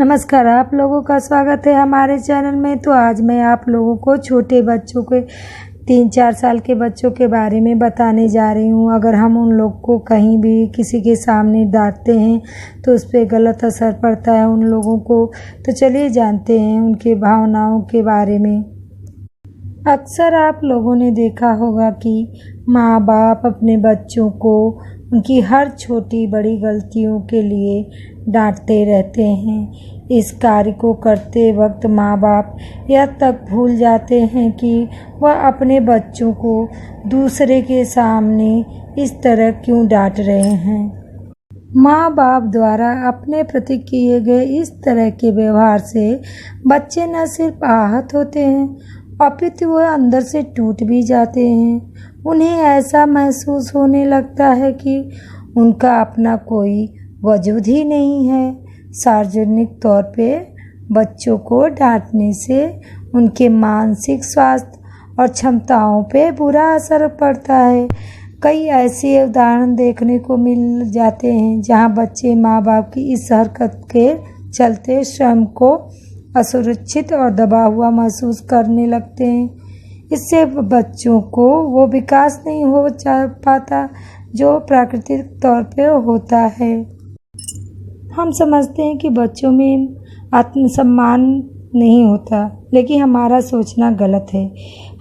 नमस्कार, आप लोगों का स्वागत है हमारे चैनल में। तो आज मैं आप लोगों को छोटे बच्चों के 3-4 साल के बच्चों के बारे में बताने जा रही हूँ। अगर हम उन लोग को कहीं भी किसी के सामने डांटते हैं तो उस पर गलत असर पड़ता है उन लोगों को। तो चलिए जानते हैं उनके भावनाओं के बारे में। अक्सर आप लोगों ने देखा होगा कि माँ बाप अपने बच्चों को उनकी हर छोटी बड़ी गलतियों के लिए डांटते रहते हैं। इस कार्य को करते वक्त माँ बाप यह तक भूल जाते हैं कि वह अपने बच्चों को दूसरे के सामने इस तरह क्यों डांट रहे हैं। माँ बाप द्वारा अपने प्रति किए गए इस तरह के व्यवहार से बच्चे न सिर्फ आहत होते हैं अपितु वह अंदर से टूट भी जाते हैं। उन्हें ऐसा महसूस होने लगता है कि उनका अपना कोई वजूद ही नहीं है। सार्वजनिक तौर पे बच्चों को डांटने से उनके मानसिक स्वास्थ्य और क्षमताओं पे बुरा असर पड़ता है। कई ऐसे उदाहरण देखने को मिल जाते हैं जहां बच्चे माँ बाप की इस हरकत के चलते स्वयं को असुरक्षित और दबा हुआ महसूस करने लगते हैं। इससे बच्चों को वो विकास नहीं हो पाता जो प्राकृतिक तौर पे होता है। हम समझते हैं कि बच्चों में आत्मसम्मान नहीं होता, लेकिन हमारा सोचना गलत है।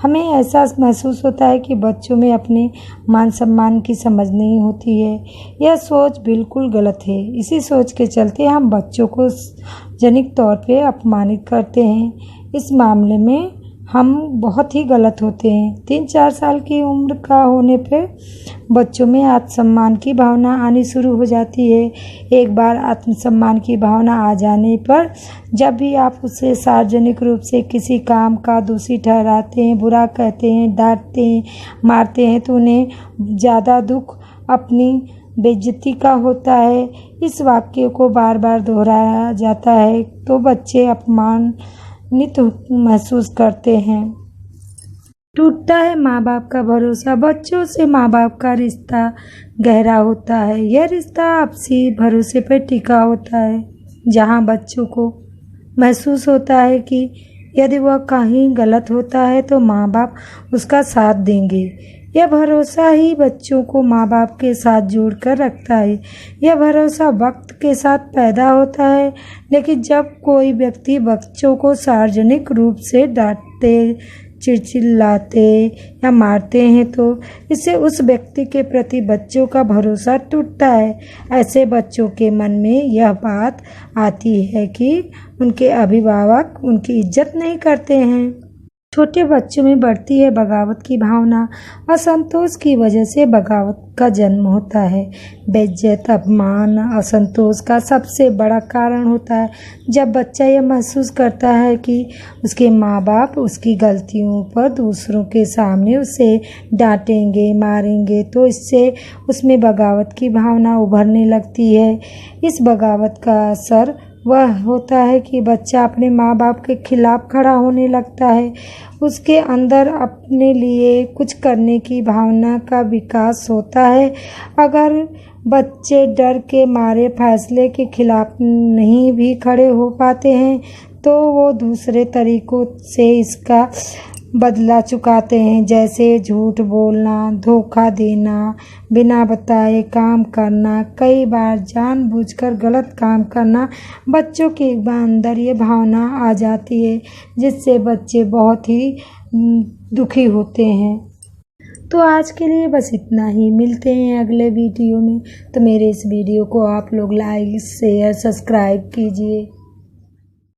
हमें ऐसा महसूस होता है कि बच्चों में अपने मान सम्मान की समझ नहीं होती है। यह सोच बिल्कुल गलत है। इसी सोच के चलते हम बच्चों को जनिक तौर पे अपमानित करते हैं। इस मामले में हम बहुत ही गलत होते हैं। 3-4 साल की उम्र का होने पे बच्चों में आत्मसम्मान की भावना आनी शुरू हो जाती है। एक बार आत्मसम्मान की भावना आ जाने पर जब भी आप उसे सार्वजनिक रूप से किसी काम का दोषी ठहराते हैं, बुरा कहते हैं, डांटते हैं, मारते हैं तो उन्हें ज़्यादा दुख अपनी बेइज्जती का होता है। इस वाक्य को बार बार दोहराया जाता है तो बच्चे अपमानित महसूस करते हैं। टूटता है माँ बाप का भरोसा। बच्चों से माँ बाप का रिश्ता गहरा होता है। यह रिश्ता आपसी भरोसे पर टिका होता है, जहाँ बच्चों को महसूस होता है कि यदि वह कहीं गलत होता है तो माँ बाप उसका साथ देंगे। यह भरोसा ही बच्चों को माँ बाप के साथ जोड़कर रखता है। यह भरोसा वक्त के साथ पैदा होता है, लेकिन जब कोई व्यक्ति बच्चों को सार्वजनिक रूप से डांटते, चिल्लाते या मारते हैं तो इससे उस व्यक्ति के प्रति बच्चों का भरोसा टूटता है। ऐसे बच्चों के मन में यह बात आती है कि उनके अभिभावक उनकी इज्जत नहीं करते हैं। छोटे बच्चों में बढ़ती है बगावत की भावना। असंतोष की वजह से बगावत का जन्म होता है। बेइज्जत, अपमान, असंतोष का सबसे बड़ा कारण होता है जब बच्चा यह महसूस करता है कि उसके माँ बाप उसकी गलतियों पर दूसरों के सामने उसे डांटेंगे, मारेंगे, तो इससे उसमें बगावत की भावना उभरने लगती है। इस बगावत का असर वह होता है कि बच्चा अपने माँ बाप के खिलाफ खड़ा होने लगता है। उसके अंदर अपने लिए कुछ करने की भावना का विकास होता है। अगर बच्चे डर के मारे फैसले के खिलाफ नहीं भी खड़े हो पाते हैं तो वो दूसरे तरीकों से इसका बदला चुकाते हैं, जैसे झूठ बोलना, धोखा देना, बिना बताए काम करना, कई बार जानबूझकर गलत काम करना। बच्चों के अंदर ये भावना आ जाती है जिससे बच्चे बहुत ही दुखी होते हैं। तो आज के लिए बस इतना ही। मिलते हैं अगले वीडियो में। तो मेरे इस वीडियो को आप लोग लाइक, शेयर, सब्सक्राइब कीजिए।